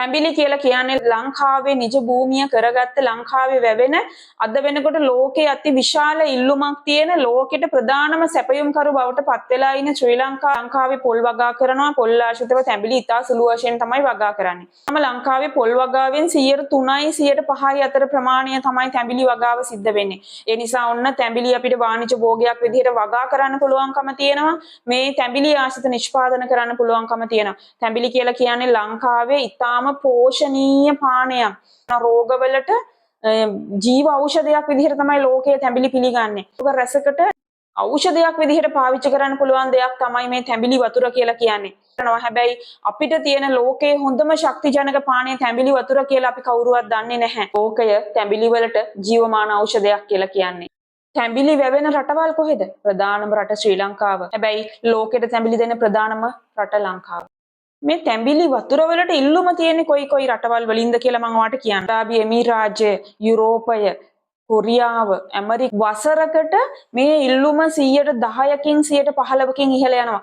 තැඹිලි කියලා කියන්නේ ලංකාවේ නිජ භූමිය කරගත්ත ලංකාවේ වැවෙන අද වෙනකොට ලෝකයේ අති විශාල ඉල්ලුමක් තියෙන ලෝකෙට ප්‍රධානම සැපයුම්කරු බවට පත් වෙලා ඉන්න ශ්‍රී ලංකාවේ පොල් වගා කරනවා පොල් ආශ්‍රිතව තැඹිලි ඉතා සුළු වශයෙන් තමයි වගා කරන්නේ. තම ලංකාවේ පොල් වගාවෙන් 3%යි 5%යි අතර ප්‍රමාණය තමයි තැඹිලි වගාව සිද්ධ වෙන්නේ. ඒ නිසා ඔන්න තැඹිලි අපිට වාණිජ භෝගයක් විදිහට වගා කරන්න පුළුවන්කම තියෙනවා. මේ තැඹිලි ආශ්‍රිත නිෂ්පාදන කරන්න පුළුවන්කම තියෙනවා. තැඹිලි කියලා කියන්නේ ලංකාවේ ඉතාම පෝෂණීය පානයක්. රෝගවලට ජීව ඖෂධයක් විදිහට තමයි ලෝකයේ තැඹිලි පිළිගන්නේ. රෝග රසකට ඖෂධයක් විදිහට පාවිච්චි කරන්න පුළුවන් දෙයක් තමයි මේ තැඹිලි වතුර කියලා කියන්නේ. හැබැයි අපිට තියෙන ලෝකයේ හොඳම ශක්තිජනක පානය තැඹිලි වතුර කියලා අපි කවුරුවත් දන්නේ නැහැ. ලෝකය තැඹිලි වලට ජීවමාන ඖෂධයක් කියලා කියන්නේ. තැඹිලි වැවෙන රටවල් කොහෙද? ප්‍රධානම රට ශ්‍රී ලංකාව. හැබැයි ලෝකෙට තැඹිලි දෙන ප්‍රධානම රට ලංකාව. මේ තැඹිලි වතුර වලට ඉල්ලුම තියෙන්නේ කොයි රටවල් වලින්ද කියලා මම ඔයාලට කියන්න. අරාබි එමිරාජ්‍ය, යුරෝපය, කොරියාව, ඇමරිකාව වසරකට මේ ඉල්ලුම 10%කින් 15%කින් ඉහළ යනවා.